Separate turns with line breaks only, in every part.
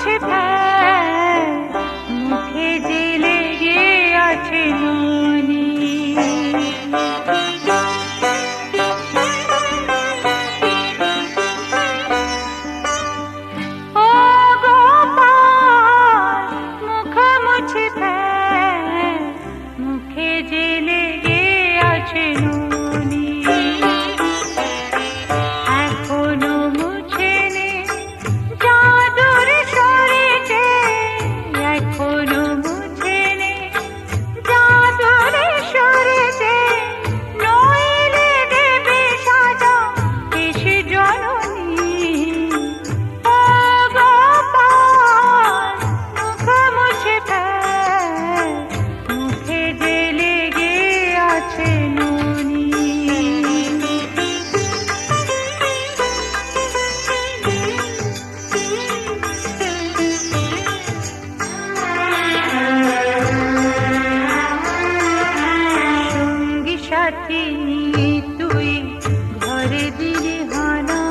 মুছে ফেল, মুখে যে লেগে আছে নুনি। ও গোপাল, মুখ মুছে ফেল, মুখে যে লেগে আছে নুনি। এখনো মুছে নে জাদুর শরীরে, এখনো মুছে নে জাদুর শরীরে, নইলে দেবে সাজা এসে জননী। ও গোপাল, মুখ মুছে ফেল, মুখে যে লেগে আছে নুনি। সঙ্গী সাথী তুই ঘরে দিলি হানা,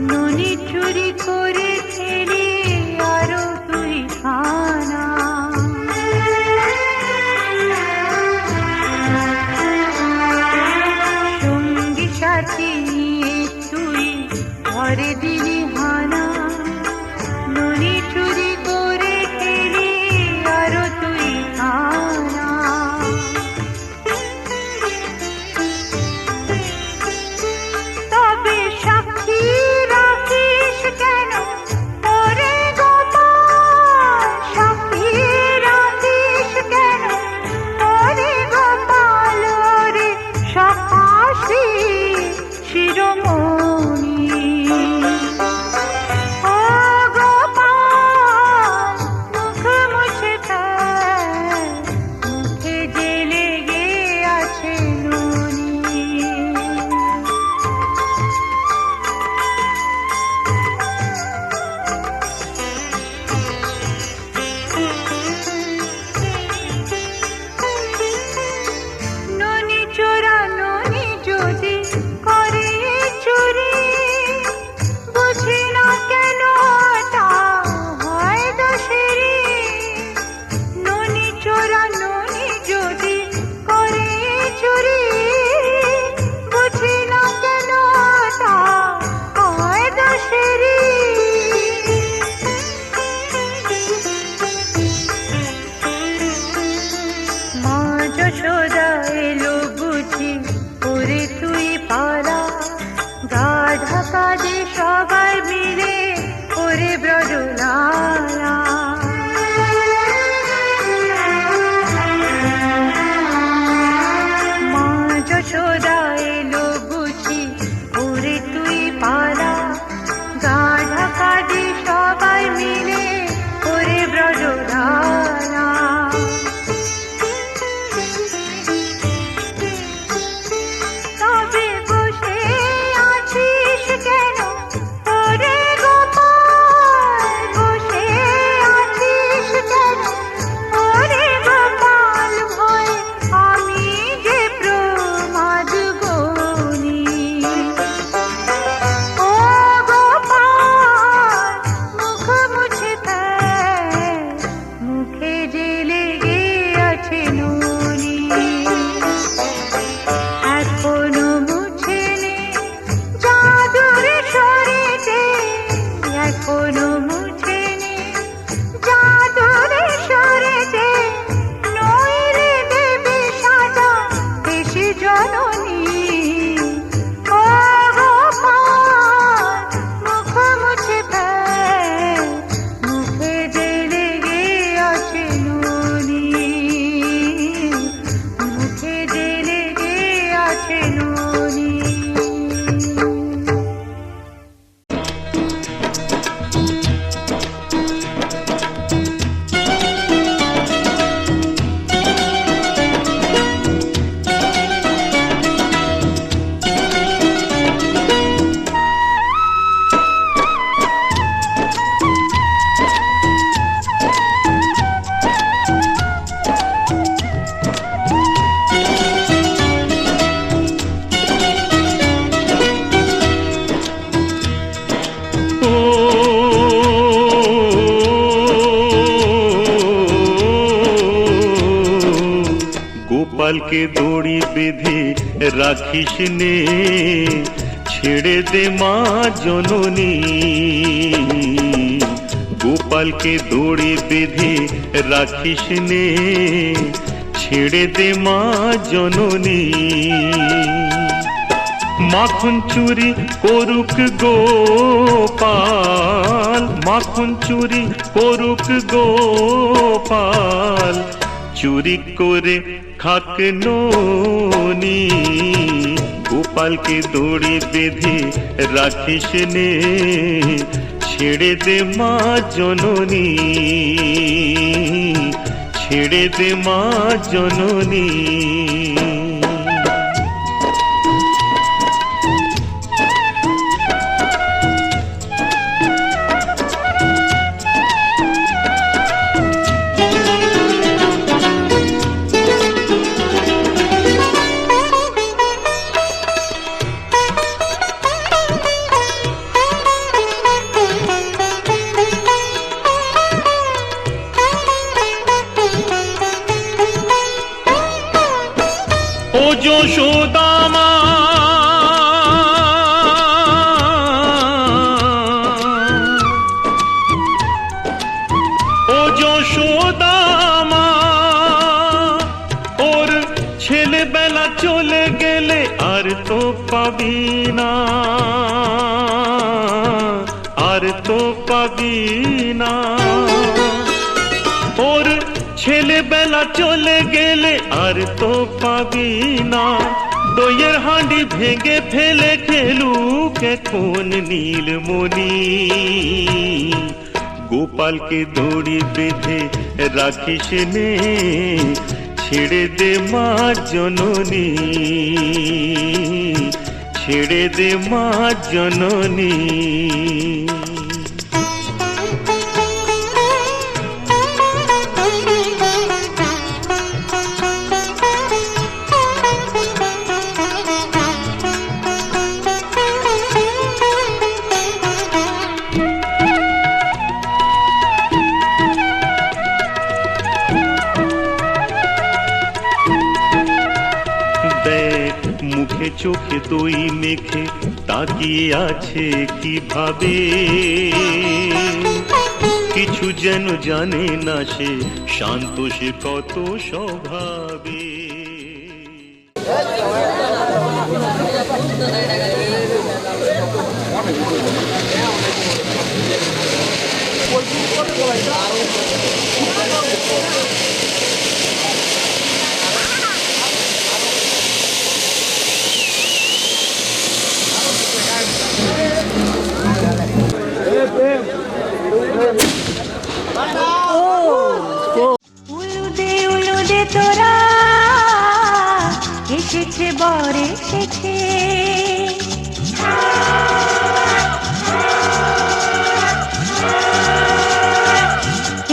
ননি চুরি করে খেলি আরো তুই খানা। সঙ্গী সাথী তুই ঘরে দিলি হানা, ননি চুরি করে খেলি আরো তুই খানা। তবে সাক্ষী রাখিস কেন ওরে গোপাল, সাক্ষী রাখিস কেন ওরে গোপাল, ওরে সাক্ষী শিরোমণি। ও গোপাল, মুখ মুছে ফেল, মুখে যে লেগে আছে নুনি। ননি চোরা ননি যদি করে চুরি, বুঝি না কেন তা হয় দোষেরি। ননি চোরা ননি যদি করে চুরি, বুঝি না কেন তা হয় দোষেরি। মা যশোদা এলো বুঝি ওরে তুই পালা, গা ঢাকা দে সবাই মিলে ওরে ব্রজলালা। মা যশোদা এলো বুঝি ওরে তুই পালা, গা ঢাকা দে সবাই মিলে ওরে ব্রজলালা। তবে বসে আছিস কেন ওরে গোপাল, বসে আছিস কেন ওরে গোপাল, ভয় আমি যে প্রমাদ গনি। ও গোপাল, মুখ মুছে ফেল, মুখে যে লেগে আছে নুনি। এখনো মুছে নে জাদুর শরীরে, এখনো মুছে নে জাদুর শরীরে, নইলে দেবে সাজা এসে জননী। ও গোপাল, মুখ মুছে ফেল, মুখে যে লেগে আছে নুনি, মুখে যে লেগে আছে নুনি।
গোপালকে দড়ি বেঁধে রাখিস নে, ছেড়ে দে মা জননী। গোপালকে দড়ি বেঁধে রাখিস নে, ছেড়ে দে মা জননী। মাখন চুরি করুক গোপাল, মাখন চুরি করুক গোপাল, চুরি করে খাক ননি। গোপালকে দড়ি বেঁধে রাখিস নে, ছেড়ে দে মা জননী, ছেড়ে দে মা জননী। ও যশোদা মা, ও যশোদা মা, ওর ছেলেবেলা চলে গেলে আর তো পাবি না, আর তো পাবি না। ওর ছেলেবেলা চলে গেলে আর তো পাবি না। দইয়ের হাঁড়ি ভেঙে ফেলে খেলুক এখন নীলমণি। গোপালকে দড়ি বেঁধে রাখিস নে, ছেড়ে দে মা জননী, ছেড়ে দে মা জননী। মুখে চোখে দই মেখে তাকিয়ে আছে কিভাবে, কিছু যেন জানে না সে, শান্ত সে কত স্বভাবে।
উলুদে উলুদে তোরা, এসেছে বর এসেছে।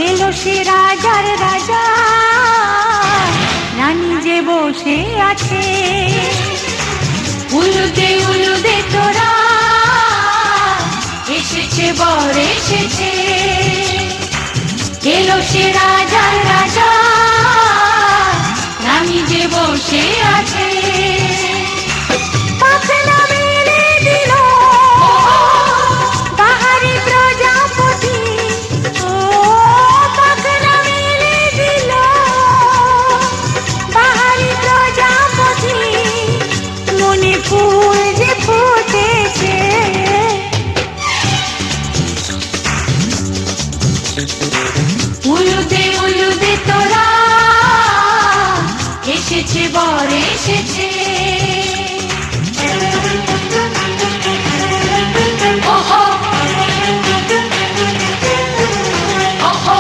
এলো সে রাজার রাজা, রানী যে বসে আছে। উলুদে উলুদে তোরা, এসেছে বর এসেছে। এলো সে রাজার রাজা, রানী যে বসে আছে। পাখনা মেলে দিল বাহারি প্রজাপতি, ও পাখনা মেলে দিল বাহারি প্রজাপতি। মনে ফুল যে ফুটেছে, উলুদে উলুদে তোরা, এসেছে বর এসেছে। ওহো ওহো,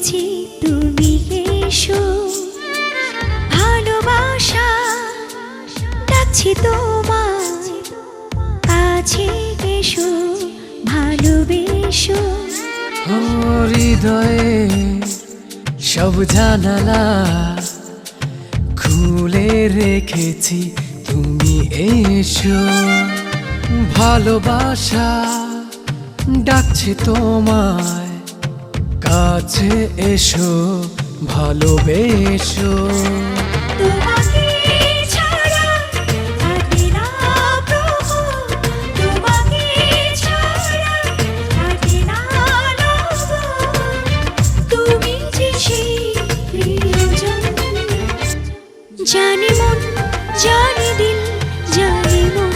এসেছি তুমি এসো, ভালোবাসা ডাকছি তোমায়, কাছে এসো ভালোবেসো।
হৃদয়ে সব জানালা খুলে রেখেছি তুমি এসো, ভালোবাসা ডাকছে তোমায়, কাছে এসো ভালোবেসো।
তোমাকে ছাড়া থাকে না প্রভু, তোমাকে ছাড়া থাকে না লোক, তুমি যে সেই প্রিয়জন। জানে মন জানে দিল জানে মন,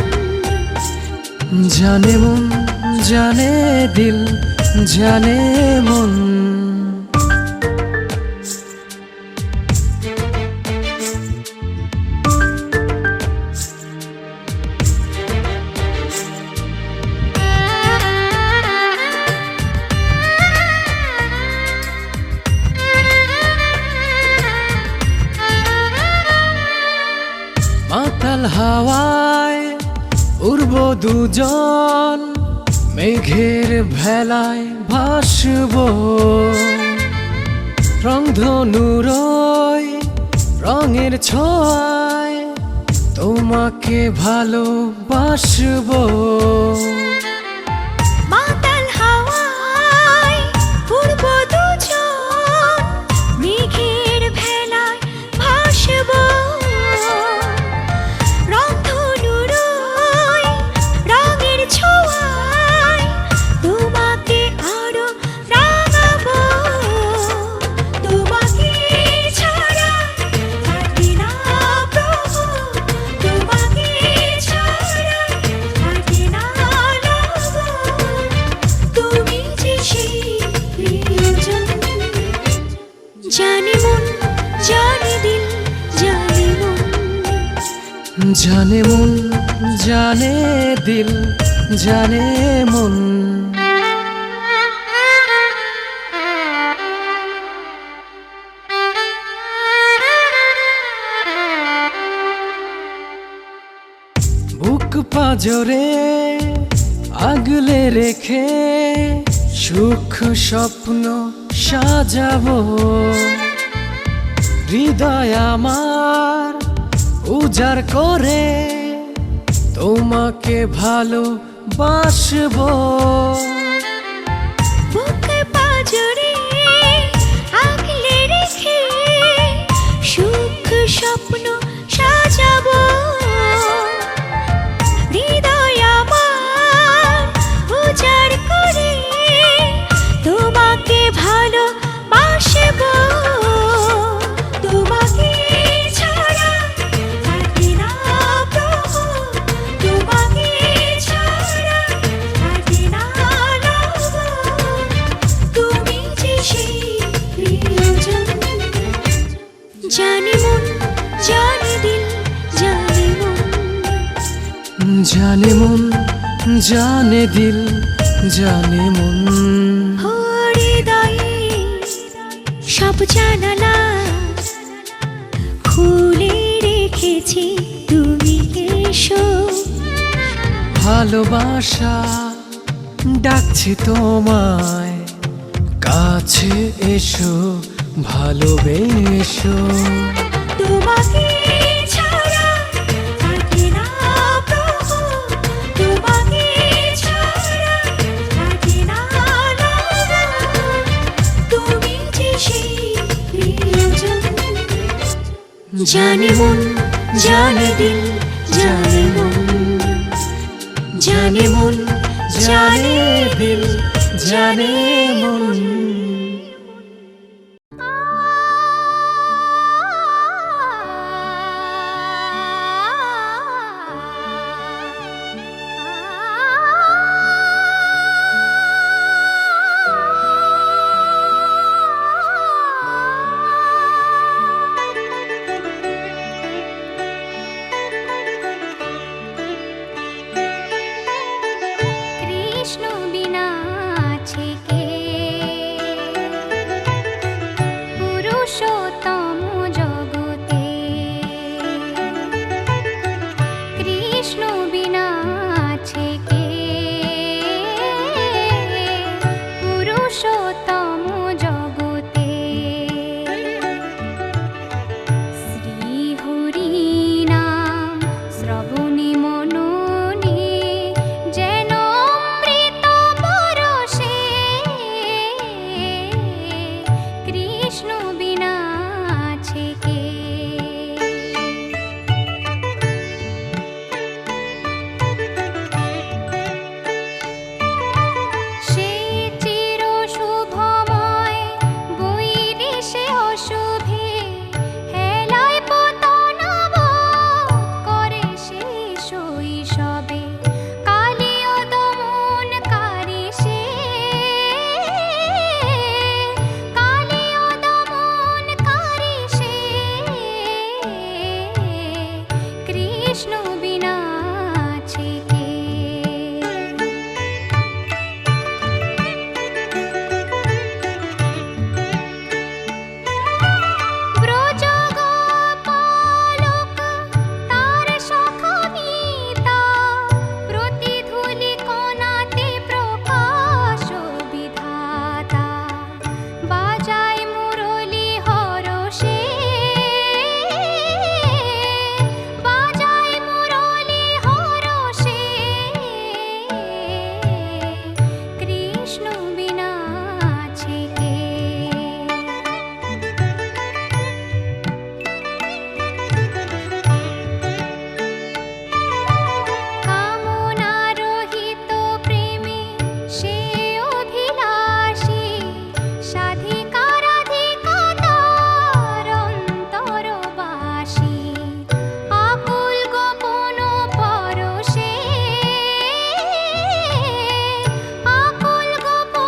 জানে মন জানে দিল জানে মন। মাতাল হাওয়ায় উড়ব দুজন, মেঘের ভেলায় ভাসব, রংধনুরয় রঙের ছোঁয়ায় তোমাকে ভালোবাসব।
মাতাল হাওয়ায় উড়ব দুজন, মেঘের ভেলায় ভাসব, রংধনুরয় রঙের ছোঁয়ায় তোমাকে আরো রাঙাবো। তোমাকে ছাড়া থাকে না প্রভু, তোমাকে ছাড়া থাকে না লোক, তুমি যে সেই প্রিয়জন। জানে মন জানে দিল জানে মন,
জানে মন জানে দিল জানে মন। বুক পাজরে আগলে রেখে সুখ স্বপ্ন সাজাবো, হৃদয় আমার উজাড় করে তোমাকে ভালোবাসবো।
বুক পাজরে আগলে রেখে সুখ স্বপ্ন সাজাবো, হৃদয় আমার উজাড় করে তোমাকে ভালোবাসবো। তোমাকে ছাড়া থাকে না প্রভু, তোমাকে ছাড়া থাকে না লোক, তুমি যে সেই প্রিয়জন। জানে মন জানে দিল জানে মন,
জানে মন জানে দিল জানে মন।
হৃদয়ে সব জানালা খুলে রেখেছি তুমি এসো,
ভালোবাসা ডাকছে তোমায়, কাছে এসো ভালোবেসো।
তোমাকে ছাড়া থাকে না প্রভু, তোমাকে ছাড়া থাকে না লোক, তুমি যে সেই প্রিয়জন। জানে মন জানে দিল জানে মন, জানে মন জানে দিল জানে মন।
কৃষ্ণ বিনা আছে কে? কৃষ্ণ বিনা আছে কে? কামনারহিত প্রেমে সে অভিলাষী, সাধিকারাধিকাতার অন্তরবাসী। আকুল গোপন পরশে, আকুল গোপন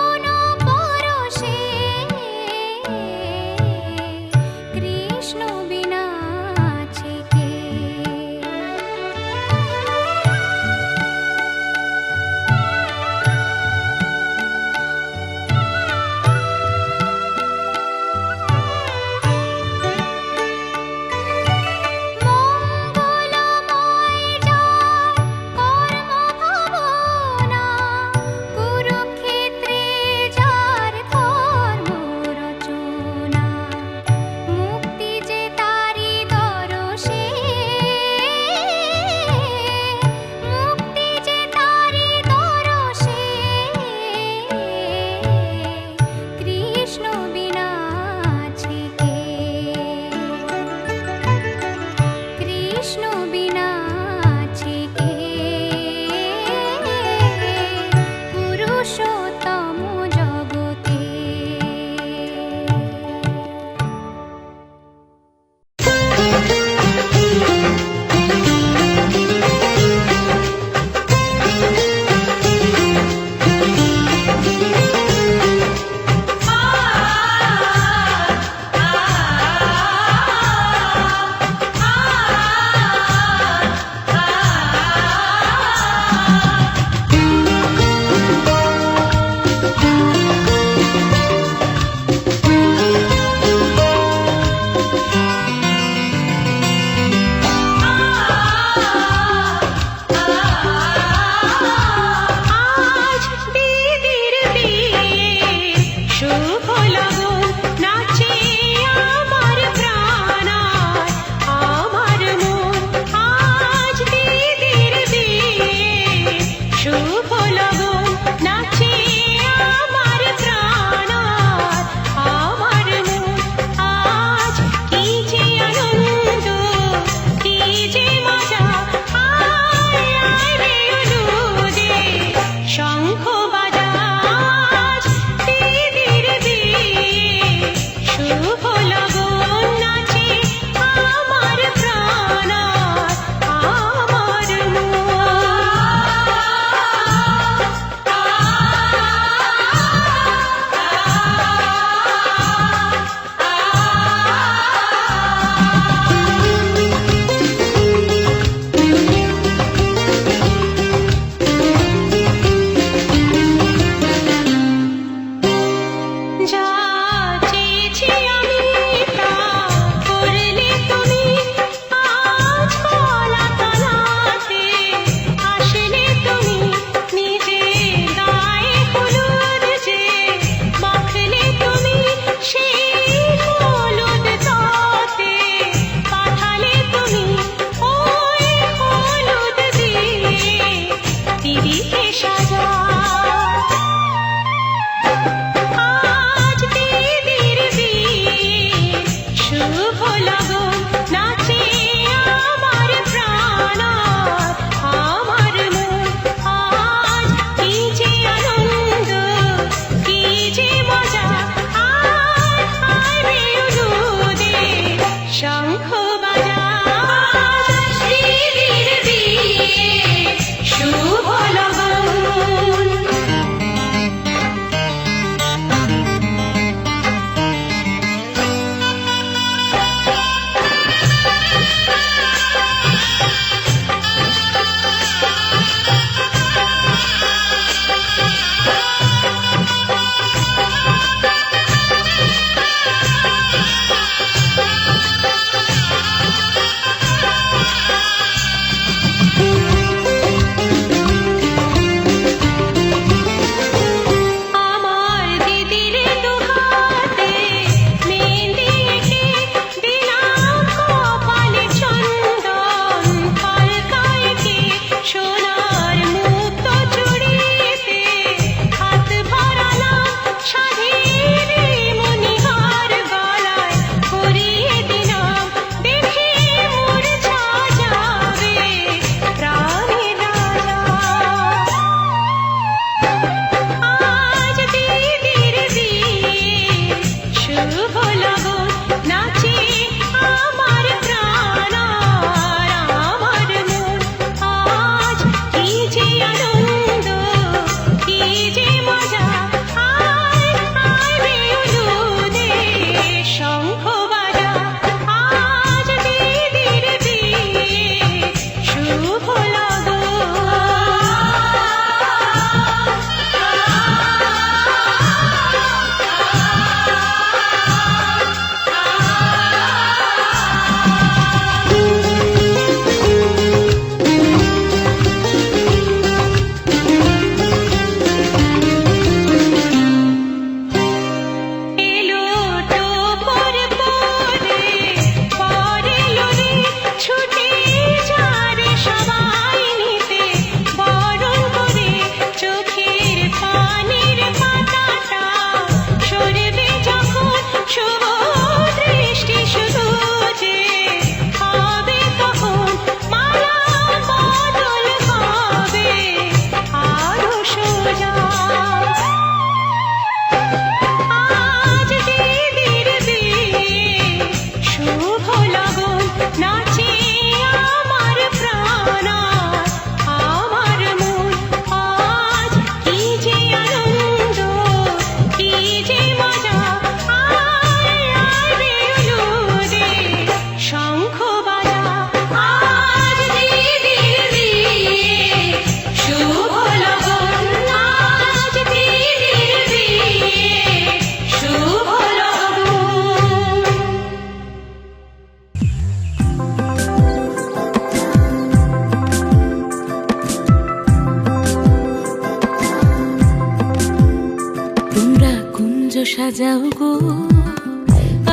সাজাও গো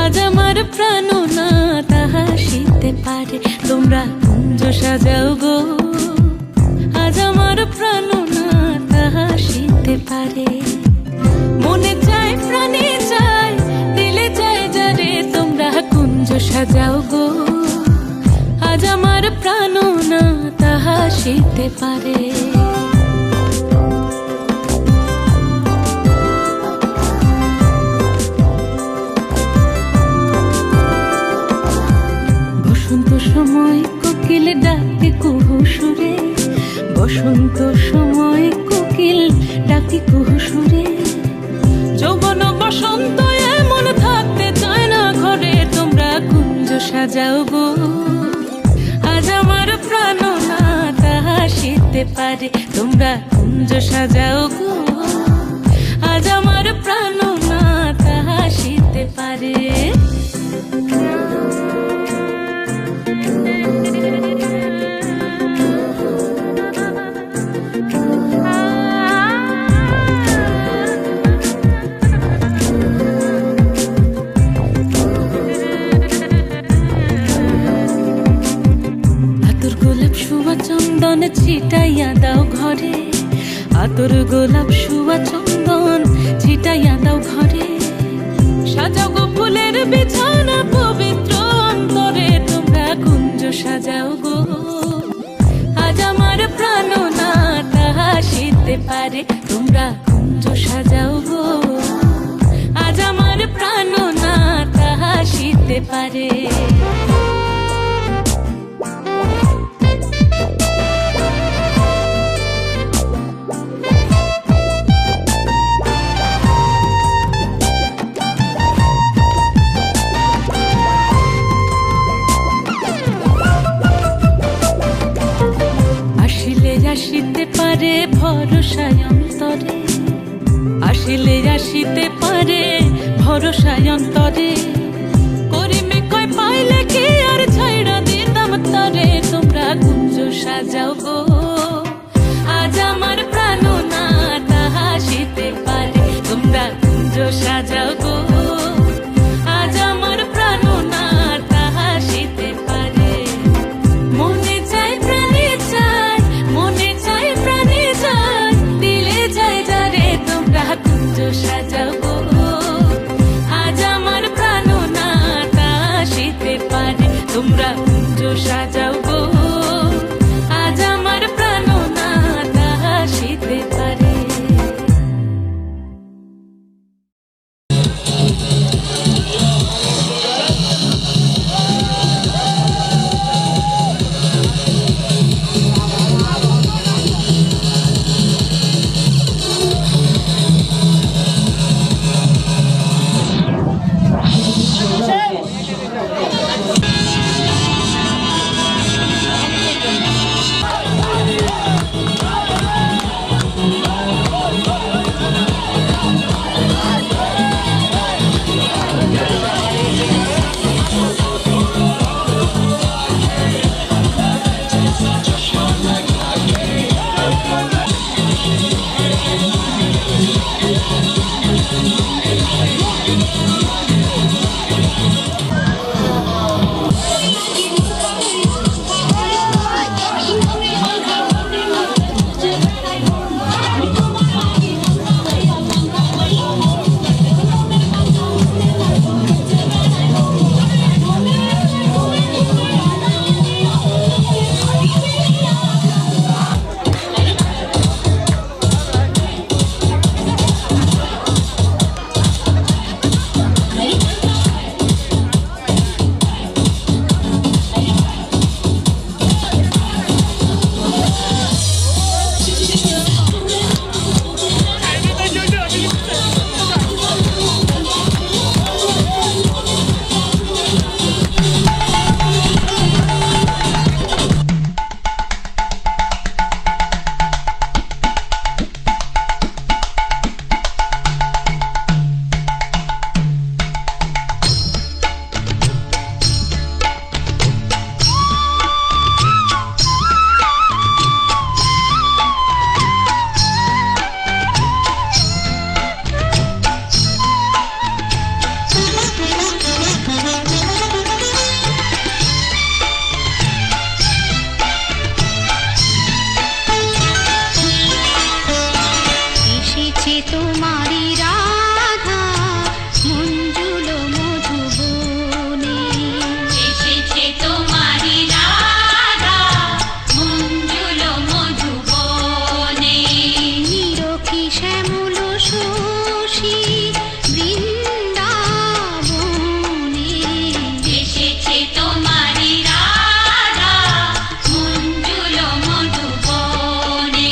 আজ আমার প্রাণ না তাহা শীতে পারে তোমরা কুঞ্জ সাজাও গো আজ আমার প্রাণ না তাহা শীতে পারে মনে চায় প্রাণে চায় দিলে চায় যারে তোমরা কুঞ্জ সাজাও গো আজ আমার প্রাণ না তাহা শীতে পারে বসন্ত সময় কোকিল ডাকে কুহু সুরে বসন্ত সময় কোকিল ডাকে কুহু সুরে যৌবন বসন্ত এমন থাকতে চায় না ঘরে তোমরা কুঞ্জ সাজাও গো আজ আমার প্রাণ না তাহা শীতে পারে তোমরা কুঞ্জ সাজাও গো আজ আমার প্রাণ না তাহা শীতে পারে চন্দন ছিটাইয়া দাও ঘরে আতর গোলাপ শুয়া চন্দন ছিটাইয়া দাও ঘরে সাজাও গো ফুলের বিছানা পবিত্র অন্তরে তোমরা কুঞ্জ সাজাও গো আজ আমার প্রাণ না তাহা শীতে পারে তোমরা কুঞ্জ সাজাও গো আজ আমার প্রাণ না তাহা শীতে পারে আসিতে পারে ভরসায় অন্তরে আসিলে আসিতে পারে ভরসায় অন্তরে করিমে কয় পাইলে কি আর ছাইড়া দিতাম তরে তোমরা কুঞ্জ সাজাও গো আজ আমার প্রাণ না তাহা শীতে পারে তোমরা কুঞ্জ সাজাও গো আজ আমার প্রাণ না তাহা শীতে পারে মনে চায় প্রাণে চায় মনে চায় প্রাণে চায় দিলে চায় যারে তোমরা কুঞ্জ সাজাও গো আজ আমার প্রাণ না তাহা শীতে পারে তোমরা কুঞ্জ সাজাও গো আজ আমার প্রাণ না তাহা শীতে পারে
তোমারি রাধা মঞ্জুল মধুবনে
এসেছে তোমারি রাধা মঞ্জুল মধুবনে
নিরখি শ্যামল শশী বৃন্দাবনে
এসেছে তোমারি রাধা মঞ্জুল মধুবনে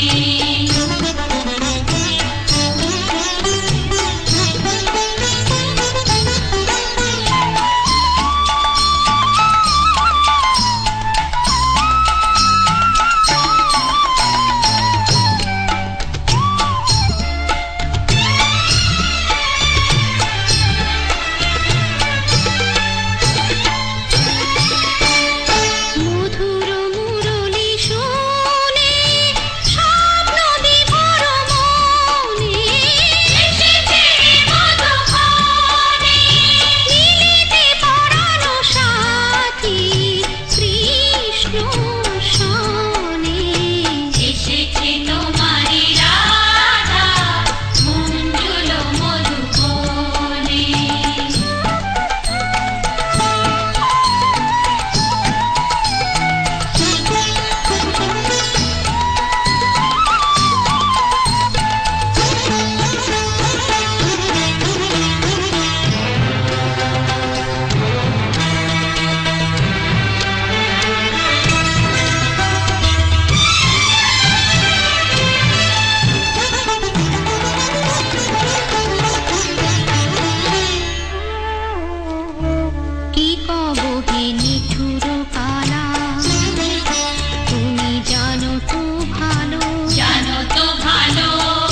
মধুর মুরলি শুনে স্বপ্ন বিভোর মনে
এসেছে মধুবনে
মিলিতে পরাণ সাথী কৃষ্ণ শনে
এসেছে তোমারি রাধা মঞ্জুল মধুবনে
কি কব হে নিঠুর কালা তুমি জানো তো ভালো
জানো তো ভালো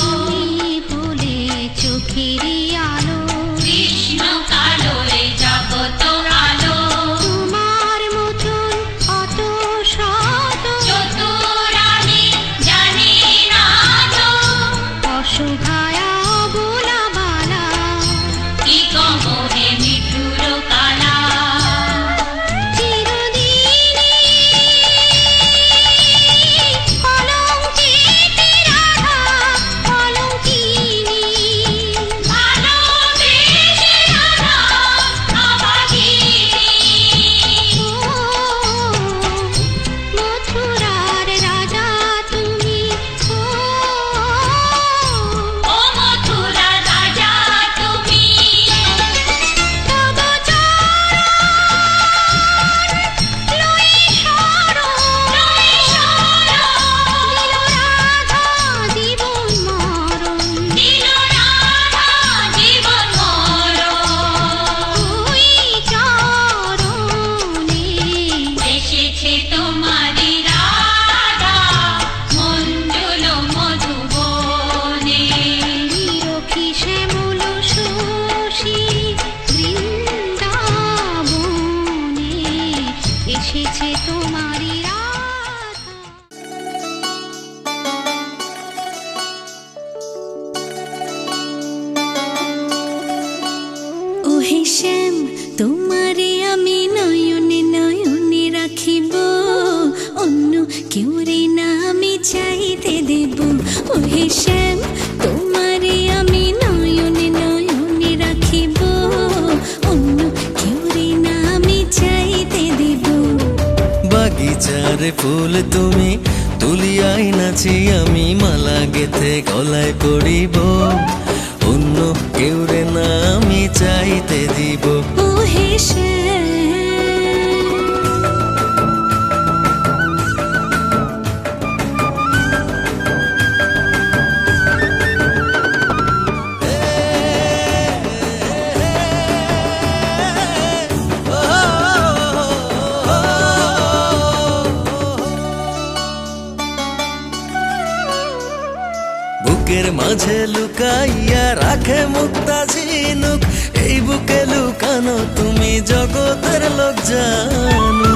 তুমি বলে চোখের আলো
কৃষ্ণ কালো এই জগত আলো
তোমার মতন অত শত
চতুর আমি জানি না তো
অসহায়া অবলা বালা
কি কব হে নিঠুর কালা
চিরদিনই কলঙ্কিতে রাধা কলঙ্কিনী
ভালোবেসে রাধা আবাগিনী
মথুরার রাজা তুমি
ও মথুরা রাজা তুমি
তব লই শরণ দিল রাধা জীবন মরণ
দিল রাধা জীবন মরণ
ওই চরণে
এসেছে তোমারি রাধা মঞ্জুল মধুবনে
নিরখি শ্যামল শশী বৃন্দাবনে এসেছে তোমারি রাধা
ওহে শ্যাম তোমারে আমি নয়নে নয়নে রাখিব অন্য কেউ রে না আমি চাইতে দেব ওহে শ্যাম তোমারে আমি নয়নে নয়নে রাখিব অন্য কেউ রে না আমি চাইতে দেব
বাগিচার ফুল তুমি তুলিয়াই নাচি আমি মালা গেথে গলায় পড়িব অন্য কেউ রে না আমি চাইতে দিব
ওহে শ্যাম
বুকের মাঝে লুকাইয়া রাখে মুক্তা ঝিনুক এই বুকে লুকানো তুমি জগতের লোক জানো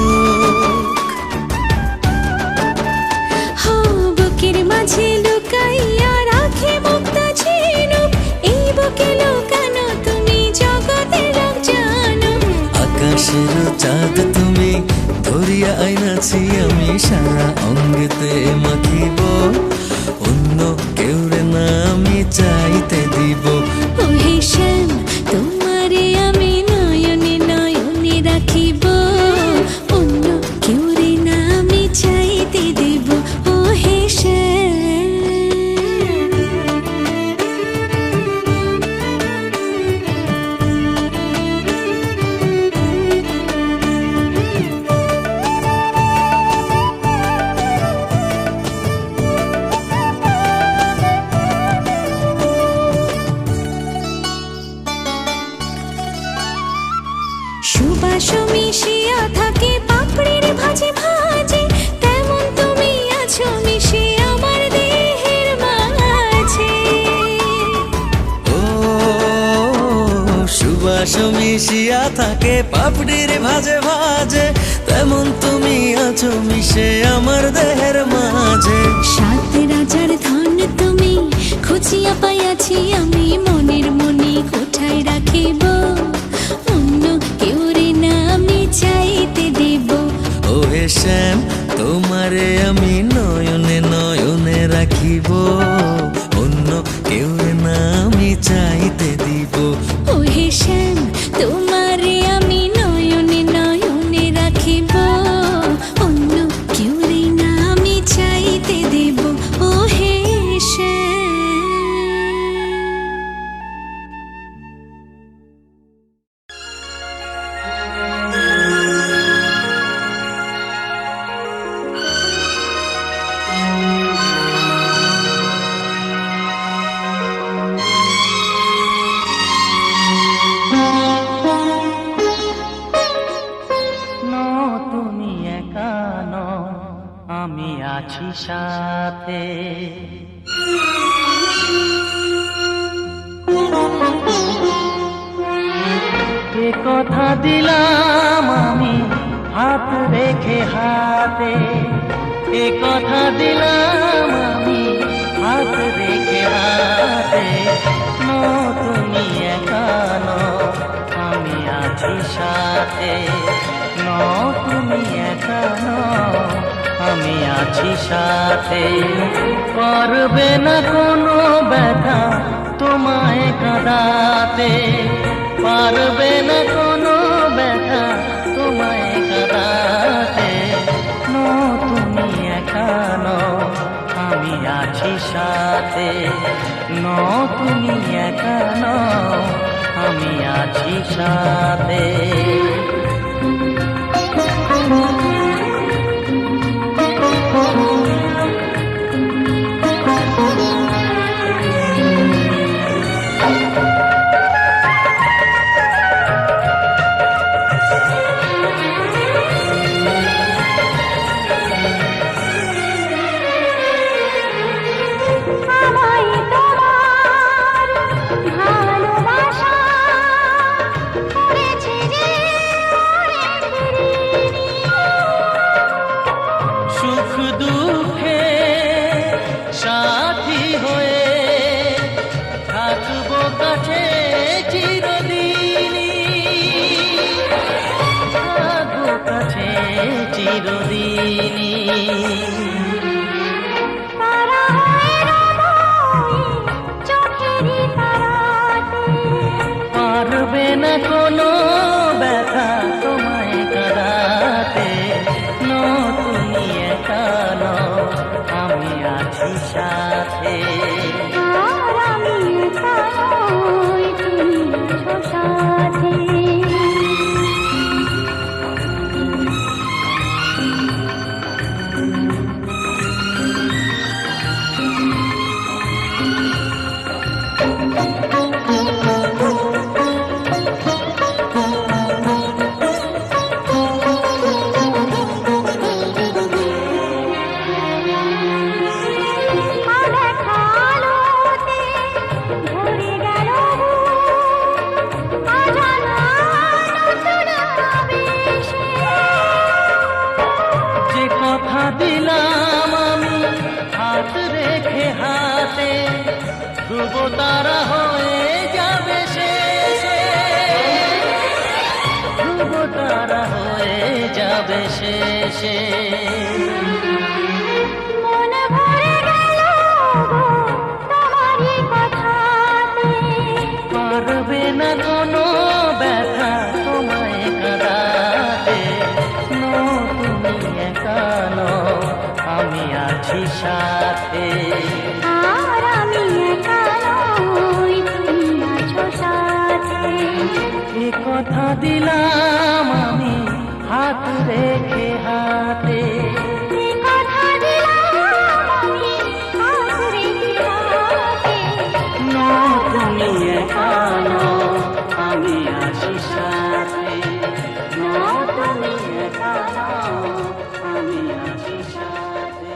বুকের মাঝে লুকাইয়া রাখে মুক্তা ঝিনুক এই বুকে লুকানো তুমি জগতের লোক জানো
আকাশের চাঁদ তুমি ধরিয়া আইনাছি আমি সারা অঙ্গেতে মাখিব অন্য কেউ রে না আমি চাইতে দিব হাসো মিশিয়া থাকে পাপড়ির ভাজে ভাজে, তেমন তুমি আছো মিশে আমার দেহের মাঝে।
সাত রাজার ধন তুমি খুঁজিয়া পাইয়াছি আমি, মনের মনি কোঠায় রাখিব, অন্য কেউ রে না আমি চাইতে দেব।
ওহে শ্যাম তোমারে আমি নয়নে নয়নে রাখিব, অন্য কেউ না আমি চাইতে দিব।
ওহে শ্যাম তোমারে আমি নয়নে নয়নে রাখিব, অন্য কেউ রে না আমি চাইতে দেব। ওহে শ্যাম।
তুমি একা নও, আমি আছি সাথে। এ কথা দিলাম আমি হাত রেখে হাতে, এ কথা দিলাম আমি হাত রেখে হাতে। তুমি একা নও, আমি আছি সাথে। তুমি একা নও, আমি আছি সাথে। পারবে না কোনো ব্যথা তোমায় কাঁদাতে, পারবে না কোনো ব্যথা তোমায় কাঁদাতে। তুমি একা নও, আমি আছি সাথে। তুমি একা নও, আমি আছি সাথে। সুখ দুঃখে সাথী হয়ে থাকবো কাছে চিরদিনই, থাকবো কাছে চিরদিনই। পারবে না কোনো ব্যথা তোমায় কাঁদাতে। তুমি একা নও, আমি আছি সাথে।
আমি একা নই, তুমি আছো সাথে।
যে কথা দিলাম আমি হাত রেখে হাতে, ধ্রুব তারা হয়ে যাবে শেষে, ধ্রুব তারা হয়ে যাবে শেষে। পারবে না কোনো ব্যথা তোমায় কাঁদাতে। তুমি একা নও, আমি আছি সাথে।
আমি একা নই, তুমি আছো সাথে।
এ কথা দিলাম আমি হাত রেখে হাতে।
কথা দিলাম আমি হাত রেখে হাতে।
তুমি একা নও, আমি আছি সাথে। তুমি একা নও, আমি আছি সাথে।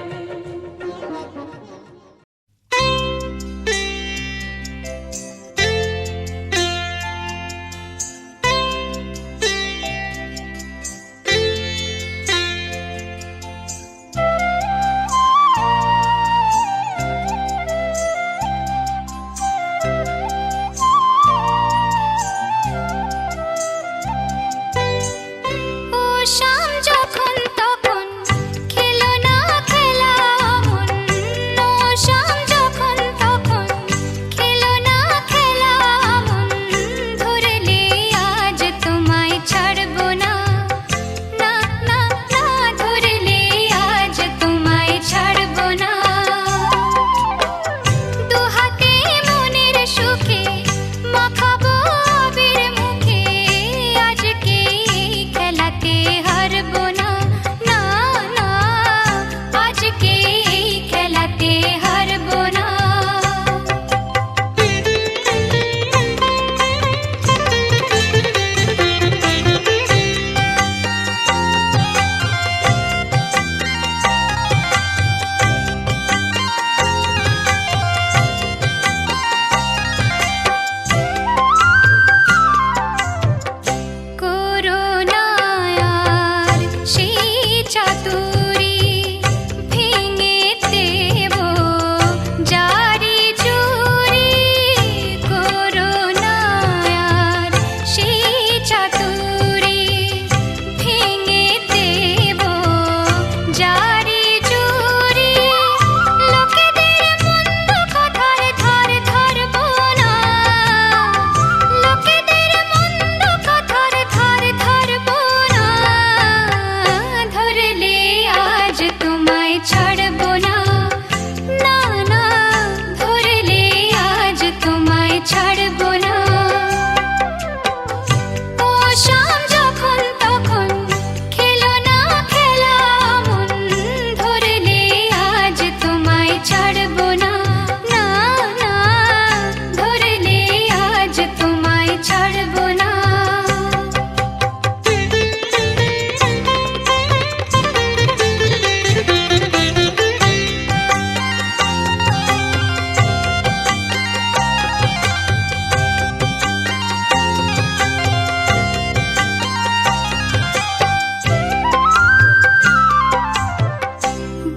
ছাড়বো না।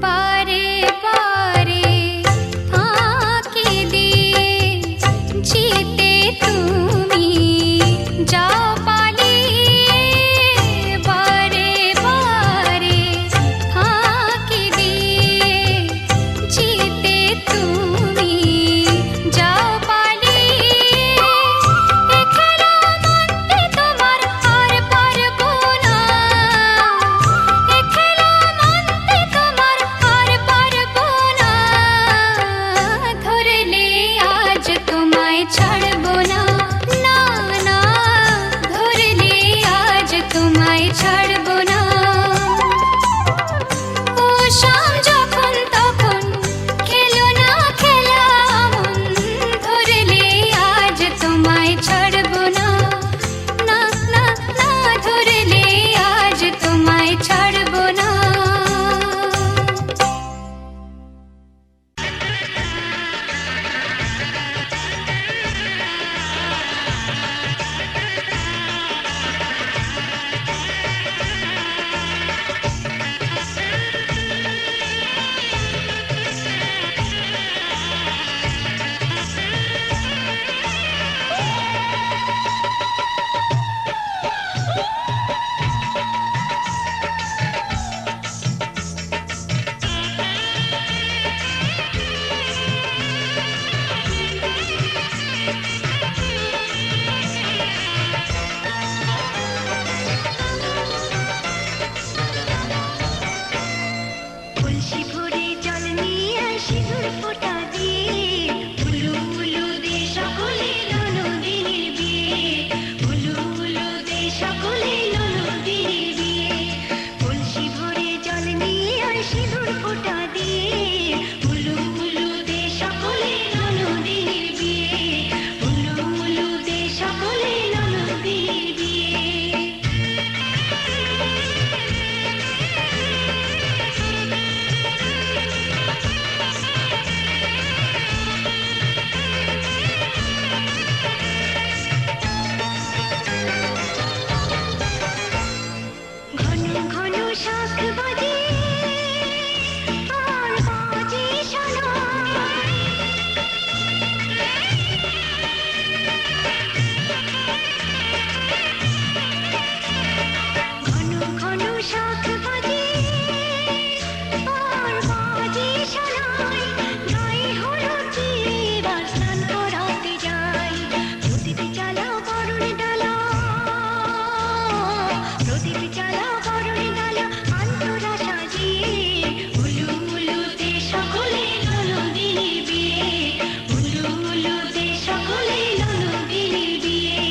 বারে বারে ফাঁকি দিয়ে জিতে তুমি যাও পালিয়ে। বারে বারে ফাঁকি দিয়ে জিতে তুমি যাও পালিয়ে। এ খেলা মানতে তোমার আর পারবো না। এ খেলা মানতে তোমার আর পারবো না। ধরলে আজ তোমায় ছাড়বো না। না না, ধরলে আজ তোমায় ছাড়বো না। ও শাম যখন তখন খেলো না খেলা মন। ধরলে আজ তোমায় ছাড়বো না। না না না, ধরলে আজ তোমায় ছাড়বো না। কলসি ভরে জল নিয়ে সিঁদুর ফোঁটা দিয়ে উলু উলু দে সকলে ননদিনীর বিয়ে। উলু উলু দে সকলে ননদিনীর বিয়ে। কলসি ভরে জল নিয়ে সিঁদুর ফোঁটা দিয়ে উলু উলু দে সকলে ননদিনীর বিয়ে। উলু উলু দে সকলে ননদিনীর বিয়ে। ঘন ঘন শাঁখ বাজে আর বাজে শোনায়। ঘন ঘন শাঁখ বাজে আর বাজে শোনায়। গায়ে হলুদ দিয়ে এবার স্নান করাতে যাই। প্রদীপ জ্বালাও বরণ ডালা। প্রদীপ জ্বালাও বরণ ডালা আন্তরা সাজিয়ে। উলু উলু দে সকলে ননদিনীর বিয়ে। উলু উলু দে সকলে ননদিনীর বিয়ে।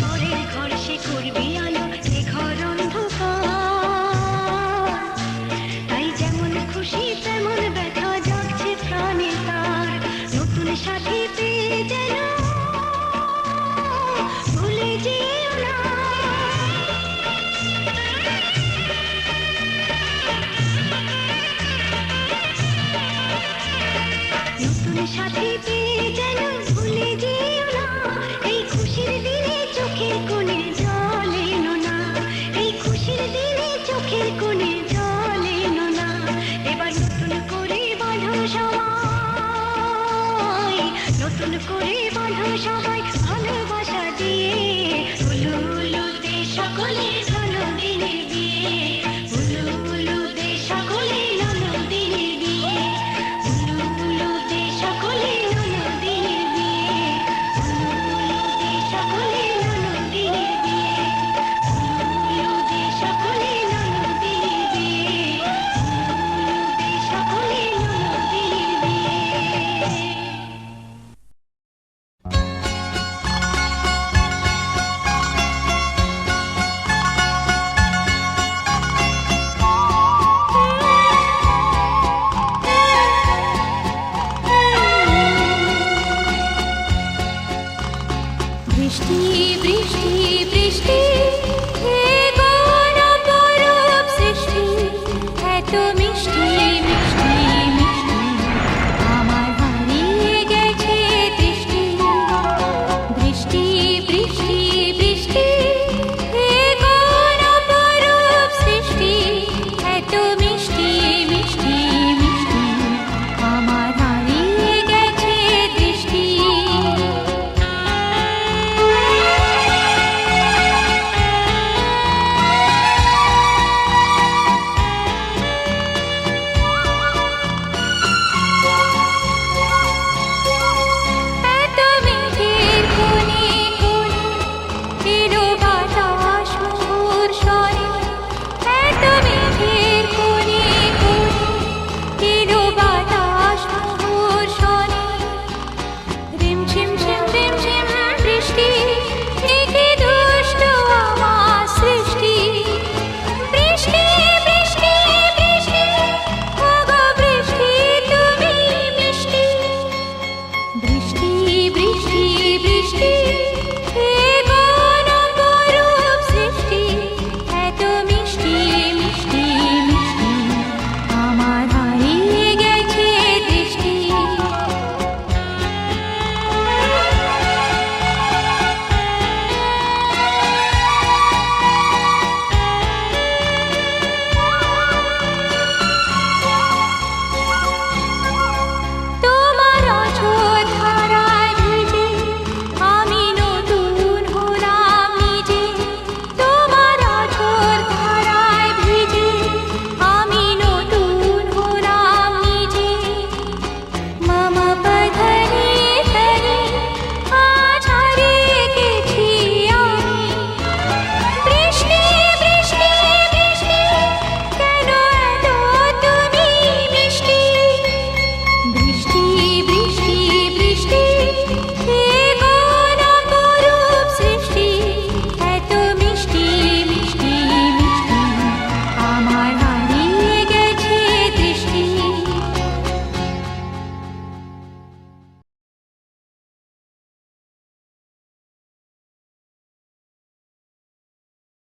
পরের ঘর সে করবি আলো, এ ঘর অন্ধকার। তাই যেমন খুশি তেমন ব্যথা জাগছে প্রাণে তার। নতুন সাথী পেয়ে যেন ভুলে যেও না। নতুন সাথী পেয়ে যেন ভুলে যেও না। এই খুশির দিনে চোখের কোণে জল এনো না। এই খুশির দিনে চোখের কোণে জল এনো না। এবার নতুন করে বাঁধো সবাই। নতুন করে বাঁধো সবাই ভালোবাসা দিয়ে। উলু উলু দে সকলে ননদিনীর বিয়ে। উলু উলু দে সকলে ননদিনীর বিয়ে। উলু উলু দে সকলে ননদিনীর বিয়ে। উলু উলু দে সকলে ননদিনীর বিয়ে। উলু উলু দে সকলে ননদিনীর বিয়ে। উলু উলু দে সকলে ননদিনীর বিয়ে। বৃষ্টি বৃষ্টি বৃষ্টি